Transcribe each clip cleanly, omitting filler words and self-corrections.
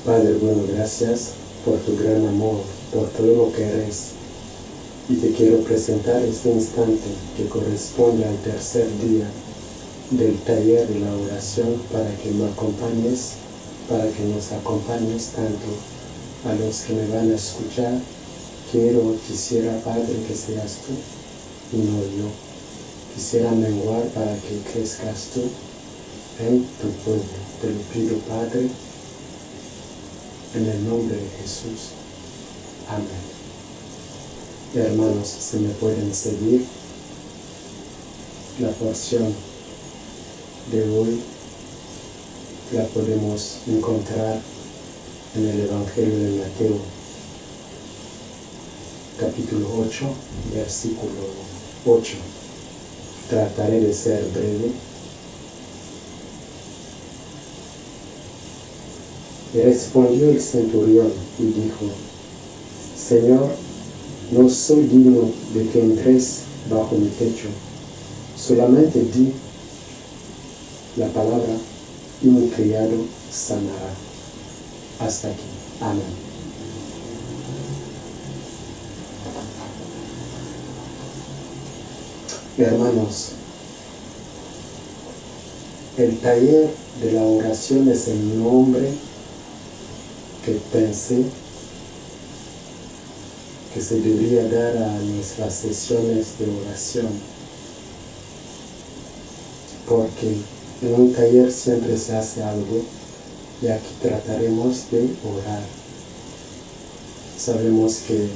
Padre bueno, gracias por tu gran amor, por todo lo que eres. Y te quiero presentar este instante que corresponde al tercer día del taller de la oración para que me acompañes, para que nos acompañes tanto a los que me van a escuchar. Quisiera, Padre, que seas tú y no yo. Quisiera menguar para que crezcas tú en tu pueblo. Te lo pido, Padre, en el nombre de Jesús. Amén. Hermanos, si me pueden seguir, la porción de hoy la podemos encontrar en el Evangelio de Mateo, capítulo 8, versículo 8. Trataré de ser breve. Y respondió el centurión y dijo: Señor, no soy digno de que entres bajo mi techo. Solamente di la palabra y mi criado sanará. Hasta aquí. Amén. Hermanos, el taller de la oración es el nombre que pensé que se debería dar a nuestras sesiones de oración, porque en un taller siempre se hace algo y aquí trataremos de orar. Sabemos que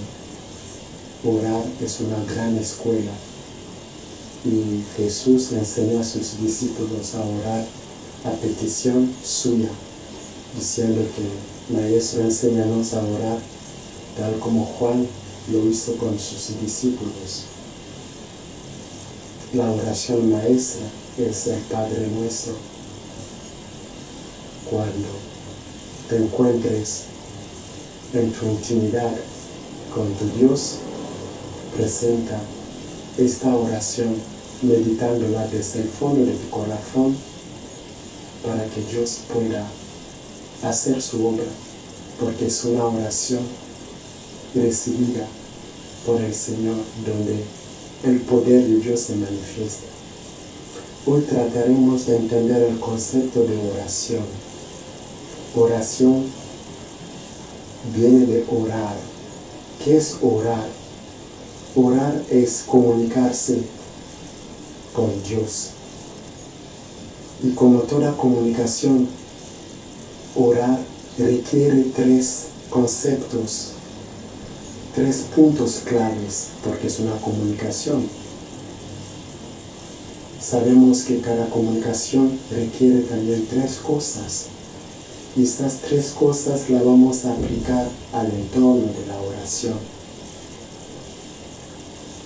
orar es una gran escuela y Jesús enseñó a sus discípulos a orar a petición suya, diciendo que Maestro, enséñanos a orar tal como Juan lo hizo con sus discípulos. La oración maestra es el Padre Nuestro. Cuando te encuentres en tu intimidad con tu Dios, presenta esta oración meditándola desde el fondo de tu corazón para que Dios pueda hacer su obra, porque es una oración recibida por el Señor donde el poder de Dios se manifiesta. Hoy trataremos de entender el concepto de oración. Oración viene de orar. ¿Qué es orar? Orar es comunicarse con Dios. Y como toda comunicación, orar requiere tres conceptos, tres puntos claves, porque es una comunicación. Sabemos que cada comunicación requiere también tres cosas. Y estas tres cosas las vamos a aplicar al entorno de la oración.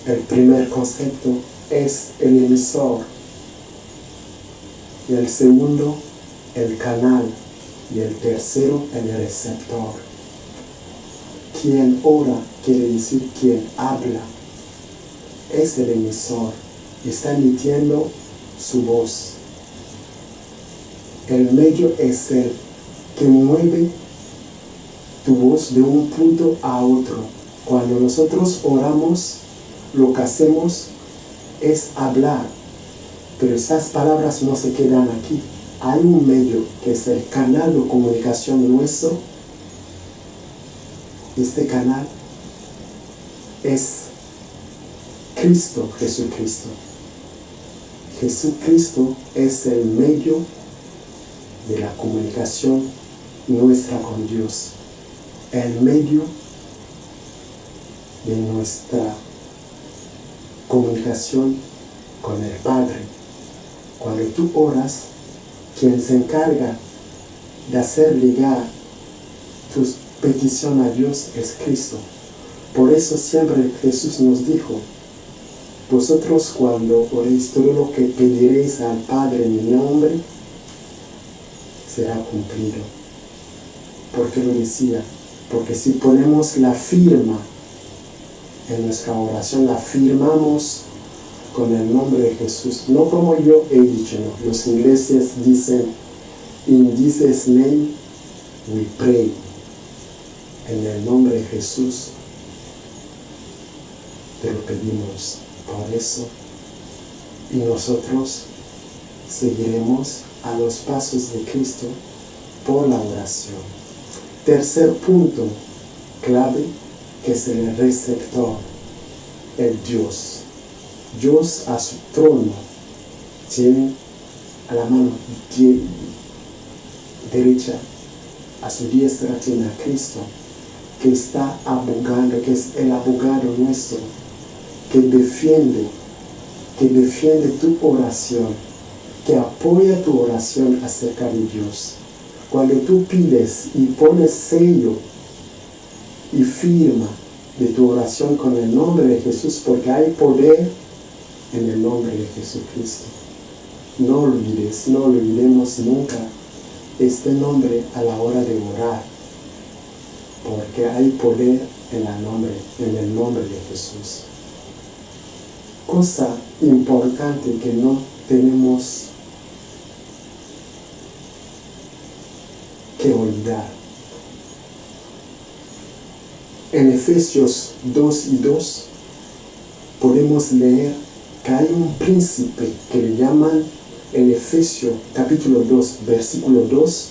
El primer concepto es el emisor. Y el segundo, el canal. Y el tercero, el receptor. Quien ora quiere decir quien habla. Es el emisor. Está emitiendo su voz. El medio es el que mueve tu voz de un punto a otro. Cuando nosotros oramos, lo que hacemos es hablar, pero esas palabras no se quedan aquí. Hay un medio que es el canal de comunicación nuestro. Este canal es Cristo, Jesucristo. Jesucristo es el medio de la comunicación nuestra con Dios, el medio de nuestra comunicación con el Padre. Cuando tú oras, quien se encarga de hacer llegar tu petición a Dios es Cristo. Por eso siempre Jesús nos dijo: vosotros cuando oréis, todo lo que pediréis al Padre en mi nombre será cumplido. ¿Por qué lo decía? Porque si ponemos la firma en nuestra oración, la firmamos con el nombre de Jesús, no como yo he dicho, no. Los ingleses dicen in Jesus' name, we pray. En el nombre de Jesús te lo pedimos por eso. Y nosotros seguiremos a los pasos de Cristo por la oración. Tercer punto clave, que es el receptor, el Dios. Dios a su trono tiene a la mano derecha, a su diestra tiene a Cristo, que está abogando, que es el abogado nuestro, que defiende tu oración, que apoya tu oración acerca de Dios. Cuando tú pides y pones sello y firma de tu oración con el nombre de Jesús, porque hay poder en el nombre de Jesucristo. No olvidemos nunca este nombre a la hora de orar, porque hay poder en el nombre de Jesús. Cosa importante que no tenemos que olvidar. En Efesios 2:2 podemos leer que hay un príncipe que le llaman, en Efesios capítulo 2, versículo 2,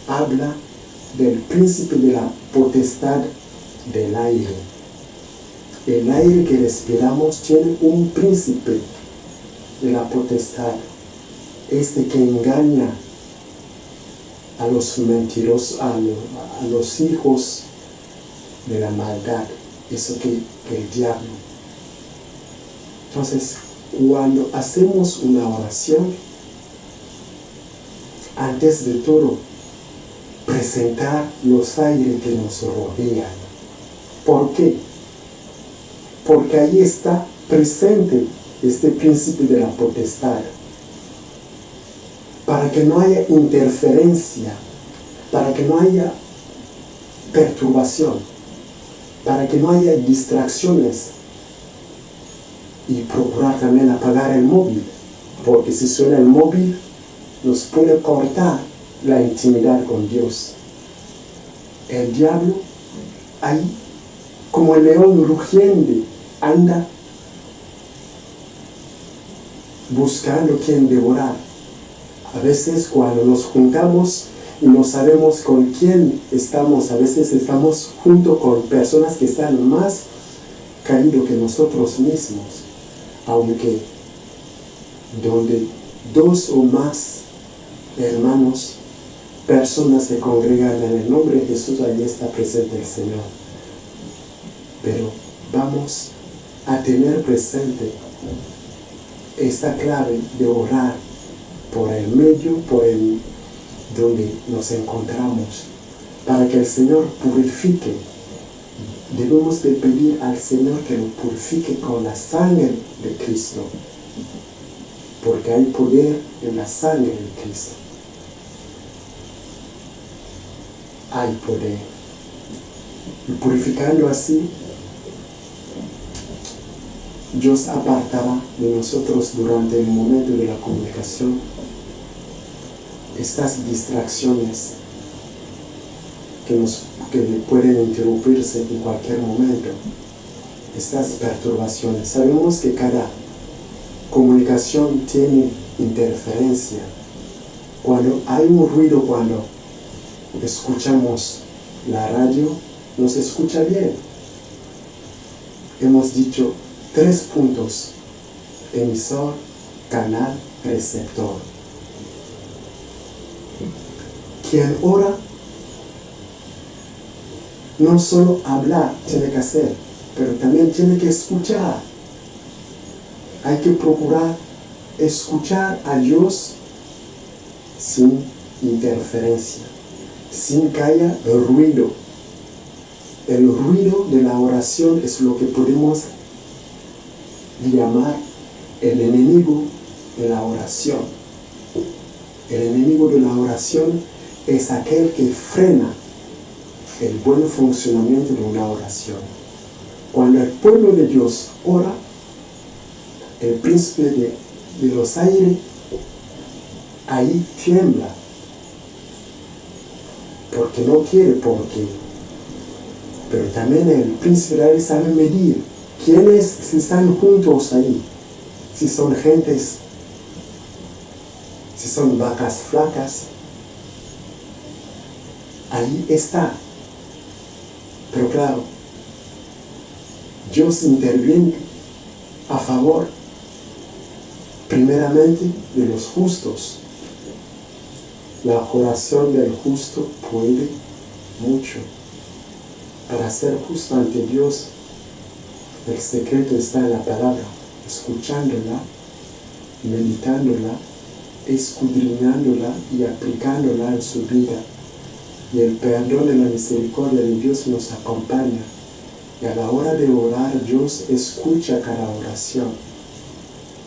habla del príncipe de la potestad del aire. El aire que respiramos tiene un príncipe de la potestad, que engaña a los mentirosos, a los hijos de la maldad, eso que el diablo. Entonces, cuando hacemos una oración, antes de todo, presentar los aires que nos rodean. ¿Por qué? Porque ahí está presente este príncipe de la potestad. Para que no haya interferencia, para que no haya perturbación, para que no haya distracciones. Y procurar también apagar el móvil, porque si suena el móvil nos puede cortar la intimidad con Dios. El diablo ahí, como el león rugiente, anda buscando quien devorar. A veces cuando nos juntamos y no sabemos con quién estamos, a veces estamos junto con personas que están más caídos que nosotros mismos. Aunque donde dos o más hermanos, personas se congregan en el nombre de Jesús, allí está presente el Señor. Pero vamos a tener presente esta clave de orar por el medio, donde nos encontramos, para que el Señor purifique. Debemos de pedir al Señor que lo purifique con la sangre de Cristo, porque hay poder en la sangre de Cristo. Hay poder. Y purificando así, Dios apartará de nosotros durante el momento de la comunicación estas distracciones que pueden interrumpirse en cualquier momento, estas perturbaciones. Sabemos que cada comunicación tiene interferencia. Cuando hay un ruido, cuando escuchamos la radio, no se escucha bien. Hemos dicho 3 puntos: emisor, canal, receptor. Quien ora, no solo hablar tiene que hacer, pero también tiene que escuchar. Hay que procurar escuchar a Dios sin interferencia, sin que haya ruido. El ruido de la oración es lo que podemos llamar el enemigo de la oración. El enemigo de la oración es aquel que frena el buen funcionamiento de una oración. Cuando el pueblo de Dios ora, el príncipe de los aires ahí tiembla, porque no quiere, porque. Pero también el príncipe de Israel sabe medir quiénes están juntos ahí. Si son gentes, si son vacas flacas, ahí está. Pero claro, Dios interviene a favor, primeramente, de los justos. La oración del justo puede mucho. Para ser justo ante Dios, el secreto está en la palabra, escuchándola, meditándola, escudriñándola y aplicándola en su vida. Y el perdón y la misericordia de Dios nos acompaña. Y a la hora de orar, Dios escucha cada oración.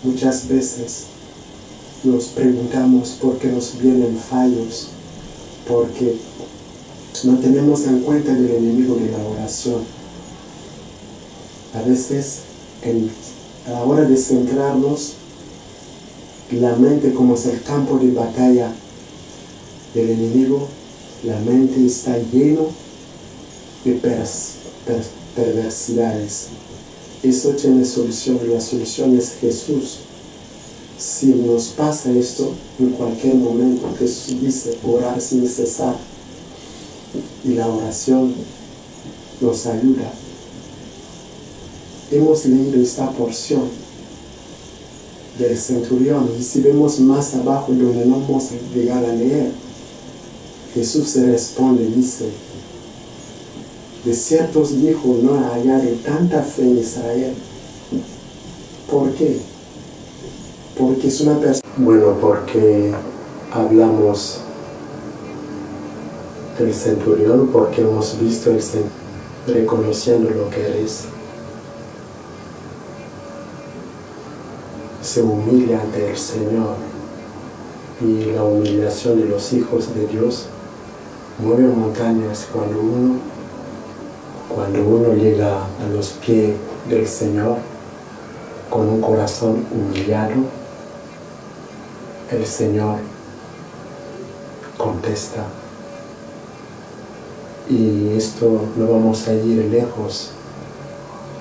Muchas veces nos preguntamos por qué nos vienen fallos, porque no tenemos en cuenta del enemigo de la oración. A veces, a la hora de centrarnos, la mente, como es el campo de batalla del enemigo, la mente está lleno de perversidades. Eso tiene solución, y la solución es Jesús. Si nos pasa esto, en cualquier momento, Jesús dice orar sin cesar. Y la oración nos ayuda. Hemos leído esta porción del centurión, y si vemos más abajo donde no hemos llegado a leer, Jesús se responde, dice: de cierto os dijo, no hallaré tanta fe en Israel. ¿Por qué? Porque es una persona. Bueno, porque hablamos del centurión, porque hemos visto el centurión reconociendo lo que eres. Se humilla ante el Señor, y la humillación de los hijos de Dios mueve montañas cuando uno llega a los pies del Señor con un corazón humillado. El Señor contesta. Y esto no vamos a ir lejos.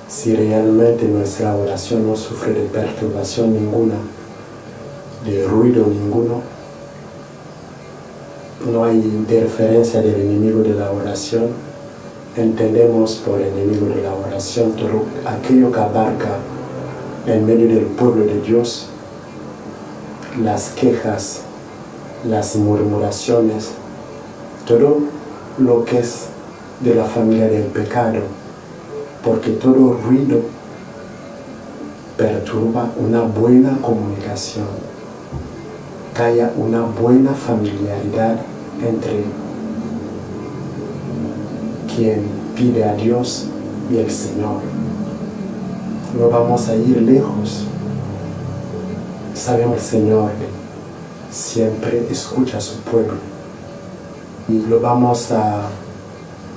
Si realmente nuestra oración no sufre de perturbación ninguna, de ruido ninguno, no hay interferencia del enemigo de la oración, entendemos por enemigo de la oración todo aquello que abarca en medio del pueblo de Dios, las quejas, las murmuraciones, todo lo que es de la familia del pecado, porque todo ruido perturba una buena comunicación, que haya una buena familiaridad entre quien pide a Dios y el Señor. No vamos a ir lejos. Sabemos, el Señor siempre escucha a su pueblo, y lo vamos a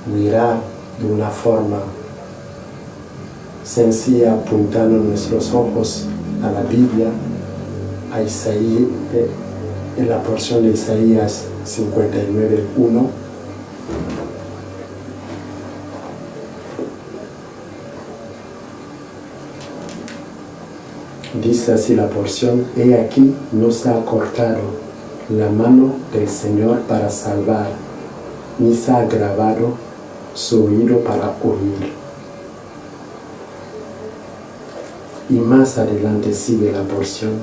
mirar de una forma sencilla, apuntando nuestros ojos a la Biblia, a Isaías, en la porción de Isaías 59:1. Dice así la porción: he aquí no se ha cortado la mano del Señor para salvar, ni se ha agravado su oído para oír. Y más adelante sigue la porción: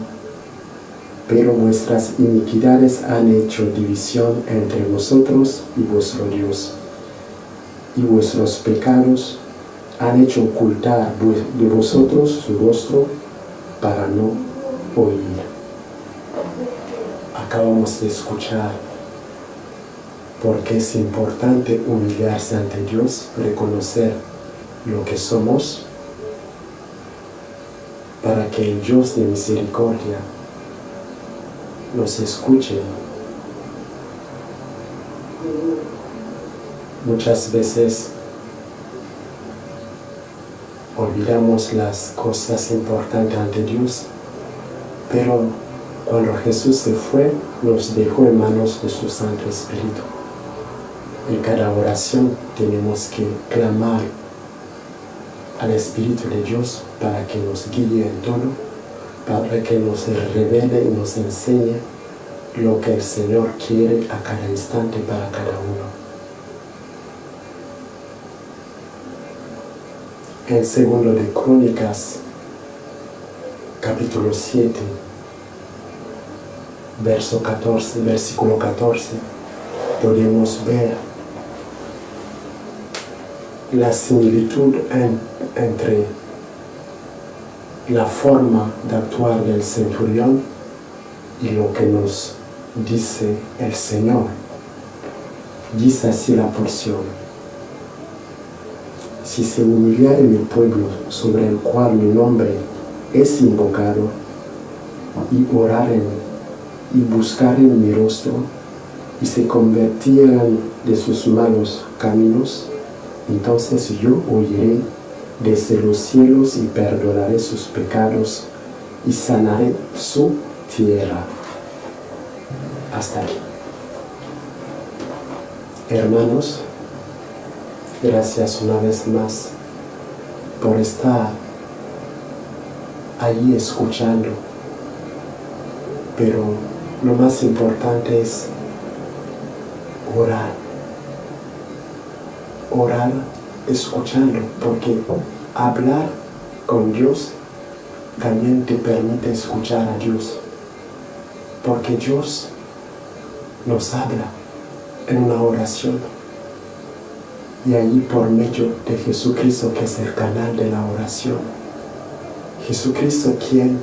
pero vuestras iniquidades han hecho división entre vosotros y vuestro Dios, y vuestros pecados han hecho ocultar de vosotros su rostro para no oír. Acabamos de escuchar por qué es importante humillarse ante Dios, reconocer lo que somos, para que el Dios de misericordia nos escuche. Muchas veces olvidamos las cosas importantes ante Dios, pero cuando Jesús se fue, nos dejó en manos de su Santo Espíritu. En cada oración tenemos que clamar al Espíritu de Dios para que nos guíe en todo, para que nos revele y nos enseñe lo que el Señor quiere a cada instante para cada uno. En segundo de Crónicas, capítulo 7, versículo 14, podemos ver la similitud entre la forma de actuar del centurión y lo que nos dice el Señor. Dice así la porción: si se humillare mi pueblo sobre el cual mi nombre es invocado, y oraren y buscaren mi rostro, y se convirtieran de sus malos caminos, entonces yo oiré desde los cielos y perdonaré sus pecados y sanaré su tierra. Hasta aquí. Hermanos, gracias una vez más por estar allí escuchando, pero lo más importante es orar. Orar escuchando, porque hablar con Dios también te permite escuchar a Dios, porque Dios nos habla en una oración, y allí por medio de Jesucristo, que es el canal de la oración, Jesucristo quien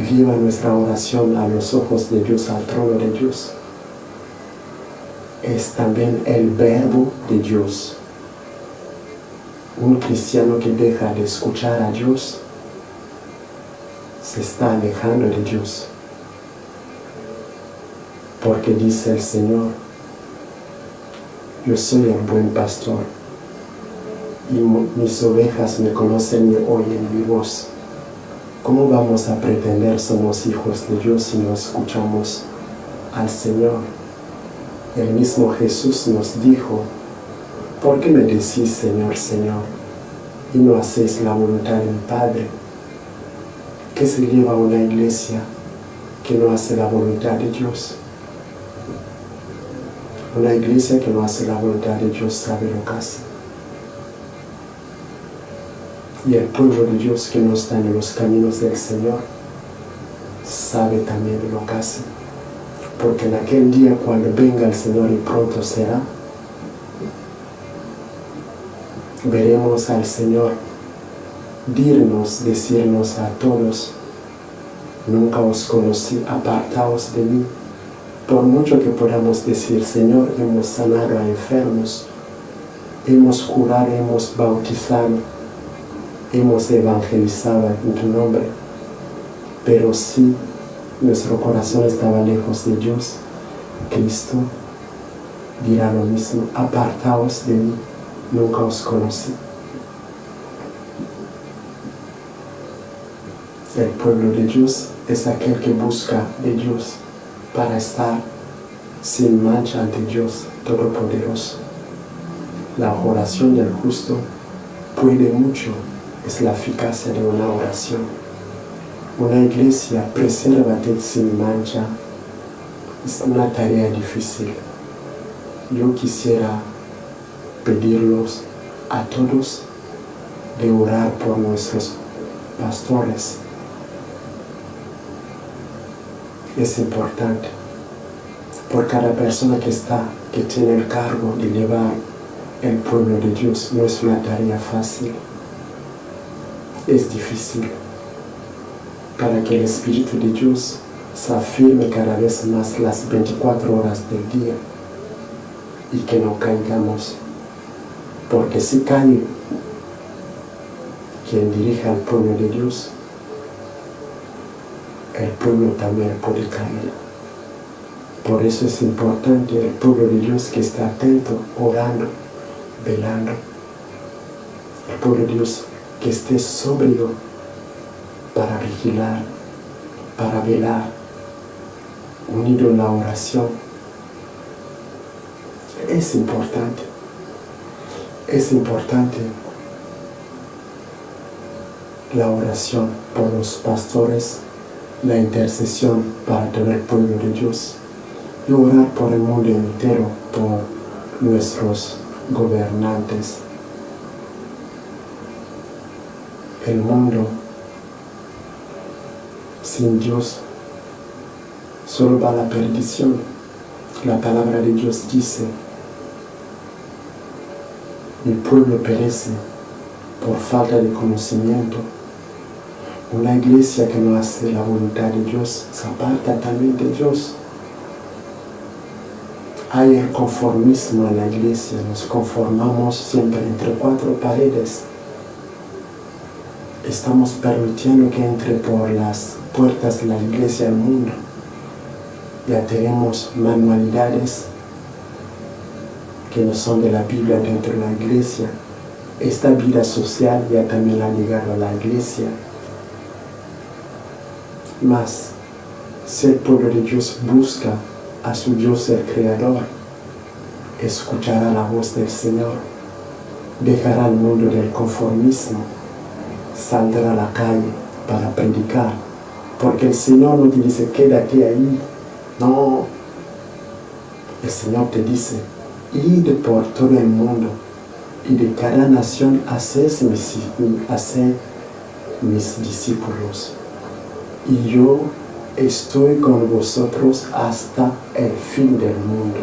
lleva nuestra oración a los ojos de Dios, al trono de Dios, es también el verbo de Dios. Un cristiano que deja de escuchar a Dios se está alejando de Dios, porque dice el Señor: yo soy el buen pastor y mis ovejas me conocen y oyen mi voz. ¿Cómo vamos a pretender somos hijos de Dios si no escuchamos al Señor? El mismo Jesús nos dijo: ¿por qué me decís Señor, Señor, y no hacéis la voluntad del Padre? ¿Qué se lleva a una iglesia que no hace la voluntad de Dios? Una iglesia que no hace la voluntad de Dios sabe lo que hace. Y el pueblo de Dios que no está en los caminos del Señor sabe también lo que hace. Porque en aquel día, cuando venga el Señor, y pronto será, veremos al Señor decirnos a todos: nunca os conocí, apartaos de mí. Por mucho que podamos decir: Señor, hemos sanado a enfermos, hemos curado, hemos bautizado, hemos evangelizado en tu nombre, pero si nuestro corazón estaba lejos de Dios, Cristo dirá lo mismo: apartaos de mí, nunca os conocí. El pueblo de Dios es aquel que busca de Dios para estar sin mancha ante Dios Todopoderoso. La oración del justo puede mucho, es la eficacia de una oración. Una iglesia presérvate sin mancha es una tarea difícil. Yo quisiera pedirlos a todos de orar por nuestros pastores. Es importante, por cada persona que tiene el cargo de llevar el pueblo de Dios. No es una tarea fácil, es difícil, para que el Espíritu de Dios se afirme cada vez más las 24 horas del día y que no caigamos, porque si cae quien dirige al pueblo de Dios, el pueblo también puede caer. Por eso es importante el pueblo de Dios que está atento, orando, velando. El pueblo de Dios que esté sobrio para vigilar, para velar, unido en la oración, Es importante. Es importante la oración por los pastores, la intercesión para todo el pueblo de Dios y orar por el mundo entero, por nuestros gobernantes. El mundo sin Dios solo va a la perdición. La palabra de Dios dice: mi pueblo perece por falta de conocimiento. Una iglesia que no hace la voluntad de Dios se aparta también de Dios. Hay el conformismo en la iglesia, nos conformamos siempre entre cuatro paredes. Estamos permitiendo que entre por las puertas de la iglesia el mundo. Ya tenemos manualidades que no son de la Biblia dentro de la iglesia. Esta vida social ya también ha llegado a la iglesia. Mas, si el pueblo de Dios busca a su Dios el Creador, escuchará la voz del Señor, dejará el mundo del conformismo, saldrá a la calle para predicar, porque el Señor no te dice quédate ahí, no, el Señor te dice id por todo el mundo y de cada nación haced mis discípulos, y yo estoy con vosotros hasta el fin del mundo.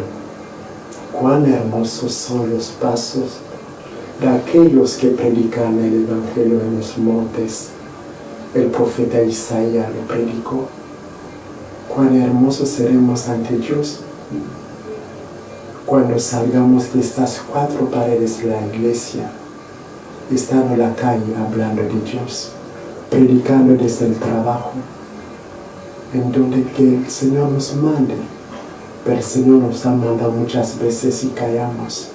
Cuán hermosos son los pasos de aquellos que predican el Evangelio en los montes. El profeta Isaías lo predicó. Cuán hermosos seremos ante Dios cuando salgamos de estas cuatro paredes de la iglesia, estando en la calle hablando de Dios, predicando desde el trabajo, en donde que el Señor nos mande. Pero el Señor nos ha mandado muchas veces y callamos.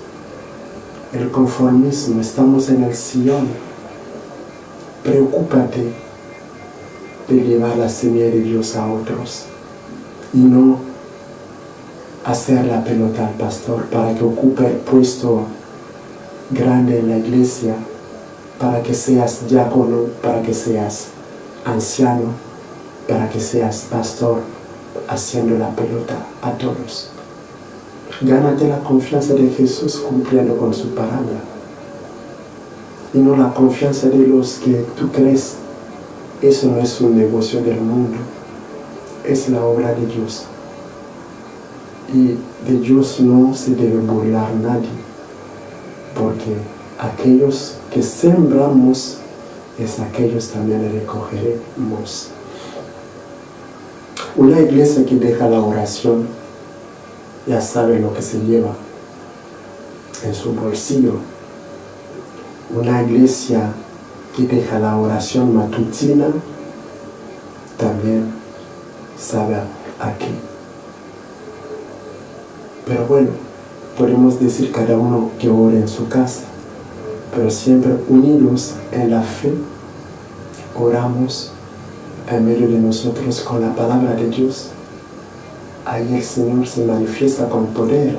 El conformismo, estamos en el Sion. Preocúpate de llevar la semilla de Dios a otros y no hacer la pelota al pastor para que ocupe el puesto grande en la iglesia, para que seas diácono, para que seas anciano, para que seas pastor, haciendo la pelota a todos. Gánate la confianza de Jesús cumpliendo con su palabra y no la confianza de los que tú crees. Eso no es un negocio del mundo, es la obra de Dios, y de Dios no se debe burlar nadie, porque aquellos que sembramos es aquellos también recogeremos. Una iglesia que deja la oración ya sabe lo que se lleva en su bolsillo. Una iglesia que deja la oración matutina también sabe a qué. Pero bueno, podemos decir cada uno que ore en su casa, pero siempre unidos en la fe, oramos en medio de nosotros con la palabra de Dios. Ahí el Señor se manifiesta con poder.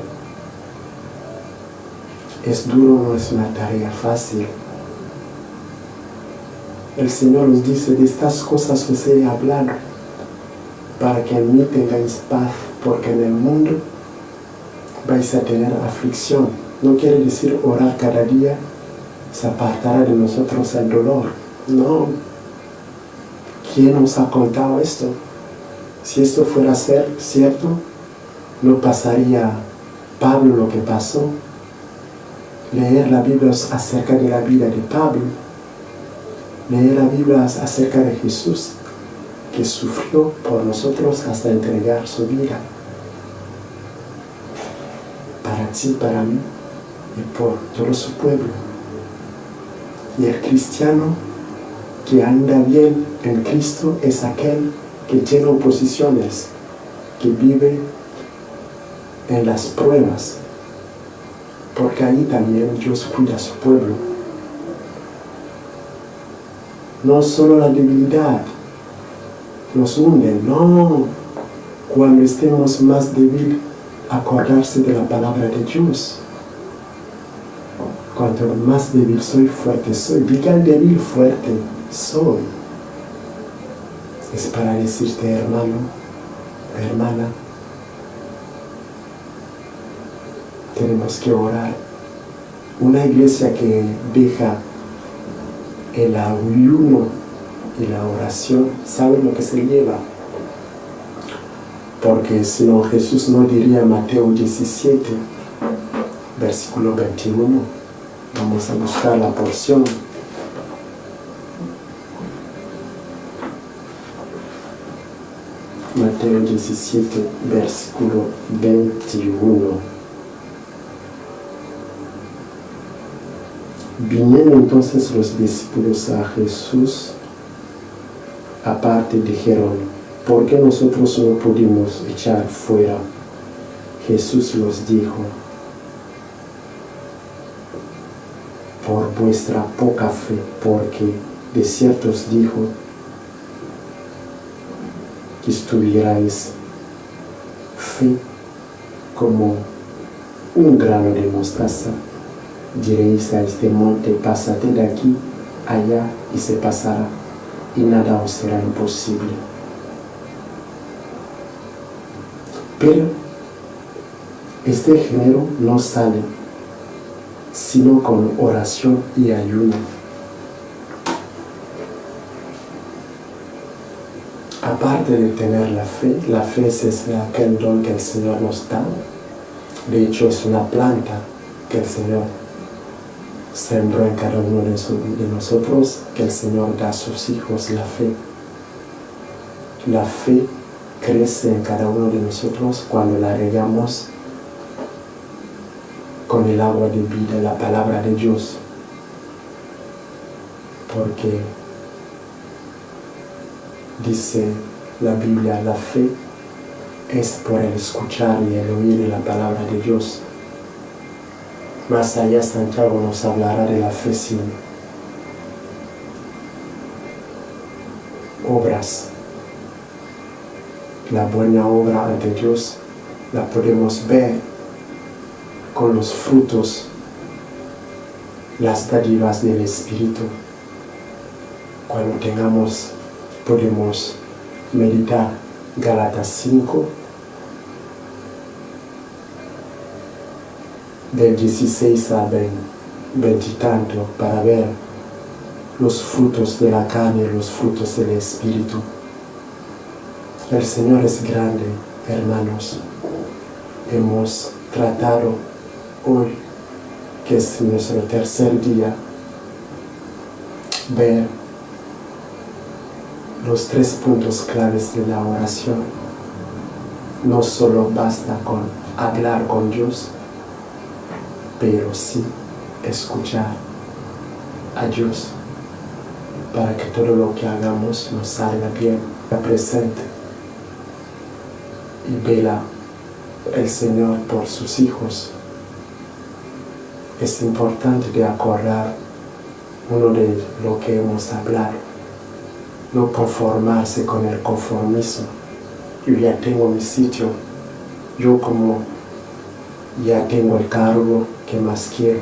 Es duro, no es una tarea fácil. El Señor nos dice: de estas cosas os he hablado, para que en mí tengáis paz, porque en el mundo vais a tener aflicción. No quiere decir orar cada día se apartará de nosotros el dolor. No. ¿Quién nos ha contado esto? Si esto fuera cierto, no pasaría Pablo lo que pasó. Leer la Biblia acerca de la vida de Pablo. Leer la Biblia acerca de Jesús, que sufrió por nosotros hasta entregar su vida. Para ti, para mí y por todo su pueblo. Y el cristiano que anda bien en Cristo es aquel que tiene oposiciones, que vive en las pruebas, porque ahí también Dios cuida a su pueblo. No solo la debilidad nos hunde, no. Cuando estemos más débiles, acordarse de la palabra de Dios. Cuanto más débil soy, fuerte soy. Digan débil, fuerte soy. Es para decirte, hermano, hermana, tenemos que orar. Una iglesia que deja el ayuno y la oración, ¿sabe lo que se lleva? Porque si no, Jesús no diría Mateo 17, versículo 21. Vamos a buscar la porción. Mateo 17, versículo 21. Vinieron entonces los discípulos a Jesús aparte, dijeron: ¿por qué nosotros no pudimos echar fuera? Jesús los dijo: por vuestra poca fe, porque de cierto os dijo que tuvierais fe como un grano de mostaza, diréis a este monte: pásate de aquí allá, y se pasará, y nada os será imposible. Pero este género no sale sino con oración y ayuno. Aparte de tener la fe es aquel don que el Señor nos da. De hecho, es una planta que el Señor sembró en cada uno de nosotros, que el Señor da a sus hijos la fe. La fe crece en cada uno de nosotros cuando la regamos con el agua de vida, la palabra de Dios. Porque dice la Biblia, la fe es por el escuchar y el oír la palabra de Dios. Más allá, Santiago nos hablará de la fe sin obras. La buena obra ante Dios la podemos ver con los frutos, las dádivas del Espíritu. Cuando podemos meditar Gálatas 5, del 16 a 20 y tanto, para ver los frutos de la carne y los frutos del Espíritu. El Señor es grande, hermanos. Hemos tratado hoy, que es nuestro tercer día, ver los 3 puntos claves de la oración. No solo basta con hablar con Dios, pero sí escuchar a Dios para que todo lo que hagamos nos salga bien. Presente y vela el Señor por sus hijos. Es importante de acordar uno de lo que hemos hablado. No conformarse con el conformismo. Yo ya tengo mi sitio. Yo como ya tengo el cargo que más quiero.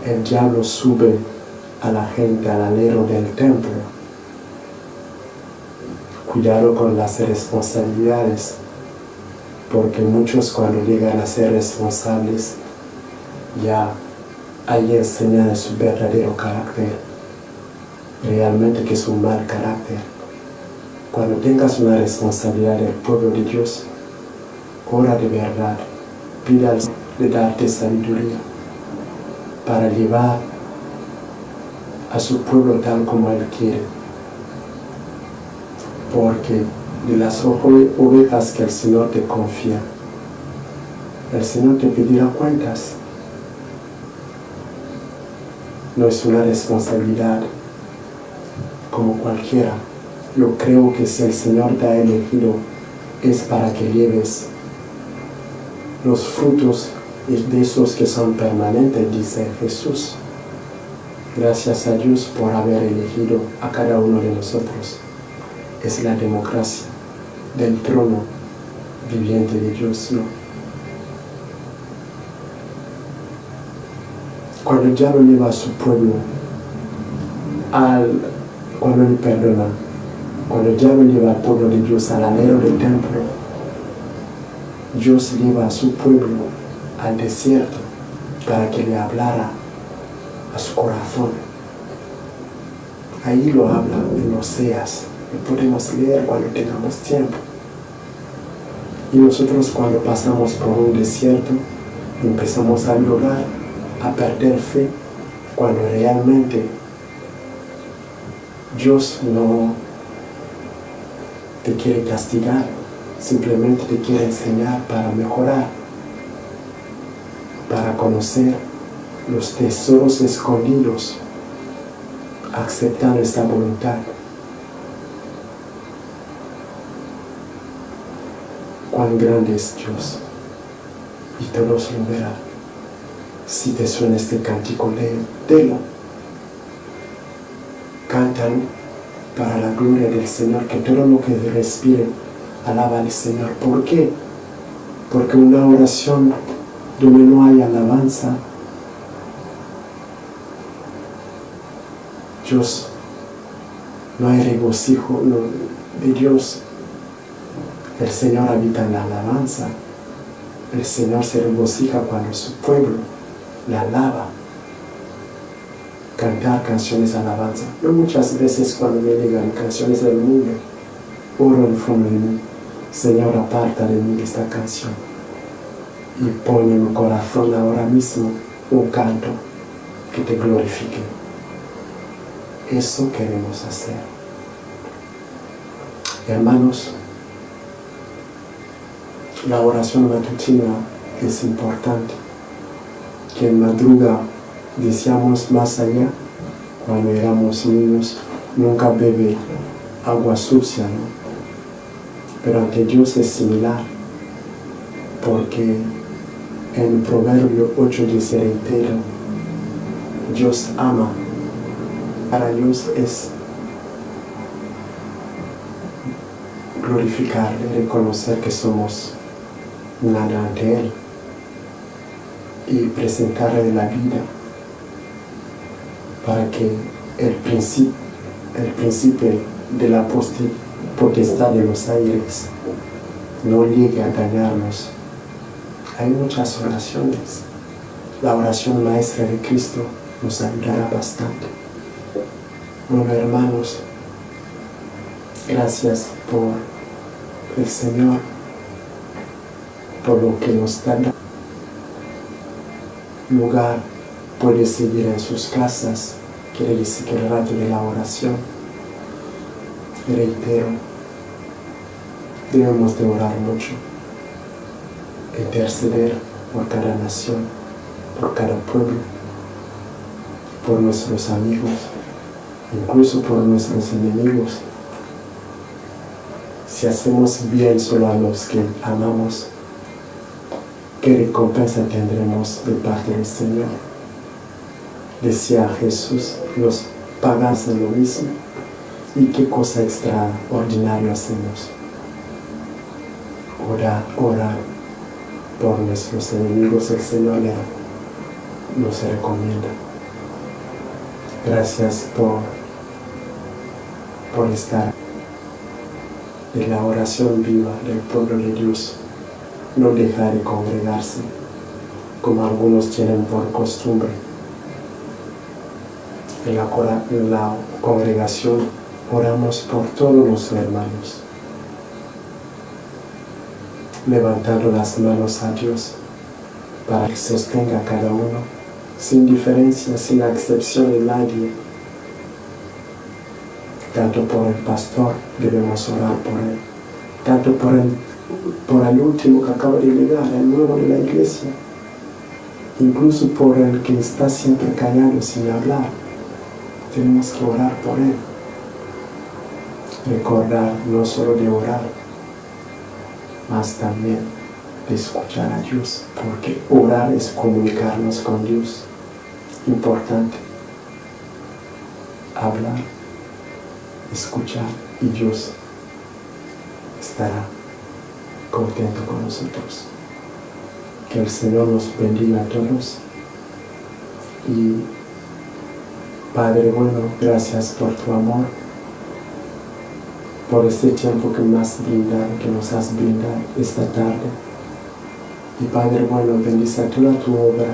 El diablo sube a la gente al alero del templo. Cuidado con las responsabilidades, porque muchos cuando llegan a ser responsables ya hay enseñan de su verdadero carácter, realmente que es un mal carácter. Cuando tengas una responsabilidad del pueblo de Dios, ora de verdad, pida al Señor de darte sabiduría para llevar a su pueblo tal como Él quiere. Porque de las ovejas que el Señor te confía, el Señor te pedirá cuentas. No es una responsabilidad como cualquiera. Yo creo que si el Señor te ha elegido es para que lleves los frutos de esos que son permanentes, dice Jesús. Gracias a Dios por haber elegido a cada uno de nosotros. Es la democracia del trono viviente de Dios, no. Cuando el diablo lleva a su pueblo cuando el diablo lleva al pueblo de Dios al alero del templo, Dios lleva a su pueblo al desierto para que le hablara a su corazón. Ahí lo habla en Oseas, lo podemos leer cuando tengamos tiempo. Y nosotros cuando pasamos por un desierto, empezamos a llorar, a perder fe, cuando realmente Dios no te quiere castigar, simplemente te quiere enseñar para mejorar, para conocer los tesoros escondidos, aceptando esta voluntad. Cuán grande es Dios, y todos lo verán. Si te suena este cántico, léelo. Cantan para la gloria del Señor, que todo lo que respire alaba al Señor. ¿Por qué? Porque una oración donde no hay alabanza, Dios, no hay regocijo de Dios. El Señor habita en la alabanza. El Señor se regocija cuando su pueblo le alaba. Cantar canciones de alabanza. Yo muchas veces cuando me llegan canciones del mundo, oro en fondo de mí: Señor, aparta de mí esta canción. Y pon en mi corazón ahora mismo un canto que te glorifique. Eso queremos hacer. Hermanos, la oración matutina es importante. Quien madruga, decíamos más allá, cuando éramos niños, nunca bebe agua sucia, ¿no? Pero ante Dios es similar, porque en Proverbio 8 dice reitero: Dios ama. Para Dios es glorificarle, reconocer que somos nada ante Él y presentarle la vida para que el príncipe de la potestad de los aires no llegue a dañarnos. Hay muchas oraciones. La oración maestra de Cristo nos ayudará bastante. Bueno, hermanos, gracias por el Señor, por lo que nos da lugar. Puede seguir en sus casas, quiere decir que el rato de la oración. Reitero, debemos de orar mucho, interceder por cada nación, por cada pueblo, por nuestros amigos, incluso por nuestros enemigos. Si hacemos bien solo a los que amamos, ¿qué recompensa tendremos de parte del Señor? Decía Jesús: los paganos hacen lo mismo. ¿Y qué cosa extraordinaria hacemos? Orar por nuestros enemigos. El Señor nos recomienda. Gracias por estar en la oración viva del pueblo de Dios. No dejar de congregarse, como algunos tienen por costumbre. En la congregación oramos por todos los hermanos, levantando las manos a Dios para que sostenga a cada uno, sin diferencia, sin excepción de nadie. Tanto por el pastor debemos orar por él, tanto por el último que acaba de llegar, el nuevo de la iglesia, incluso por el que está siempre callado sin hablar. Tenemos que orar por él. Recordar no solo de orar, mas también de escuchar a Dios, porque orar es comunicarnos con Dios. Importante. Hablar, escuchar, y Dios estará contento con nosotros. Que el Señor nos bendiga a todos. Y Padre bueno, gracias por tu amor, por este tiempo que nos has brindado esta tarde. Y Padre bueno, bendice toda tu obra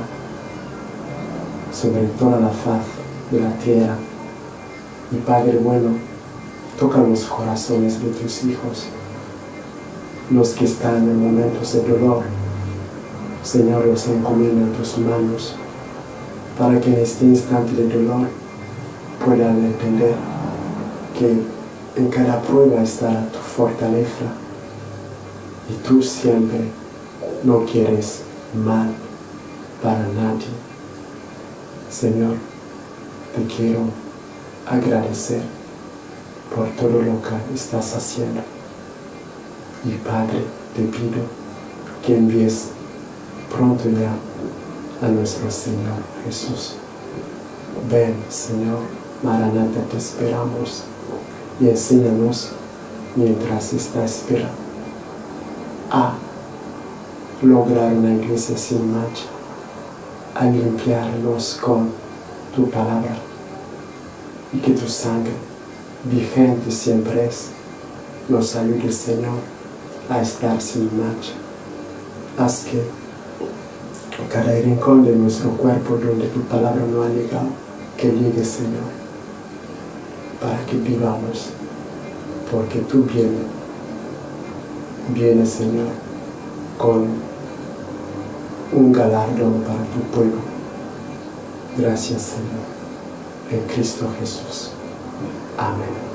sobre toda la faz de la tierra. Y Padre bueno, toca los corazones de tus hijos, los que están en momentos de dolor. Señor, los encomiendo en tus manos, para que en este instante de dolor puedan entender que en cada prueba estará tu fortaleza y tú siempre no quieres mal para nadie. Señor, te quiero agradecer por todo lo que estás haciendo. Y Padre, te pido que envíes pronto ya a nuestro Señor Jesús. Ven, Señor, Maranata, te esperamos y enséñanos mientras esta espera a lograr una iglesia sin mancha, a limpiarnos con tu palabra y que tu sangre vigente siempre nos ayude, Señor, a estar sin mancha. Haz que cada rincón de nuestro cuerpo donde tu palabra no ha llegado, que llegue, Señor, para que vivamos, porque tú vienes, Señor, con un galardón para tu pueblo. Gracias, Señor, en Cristo Jesús. Amén.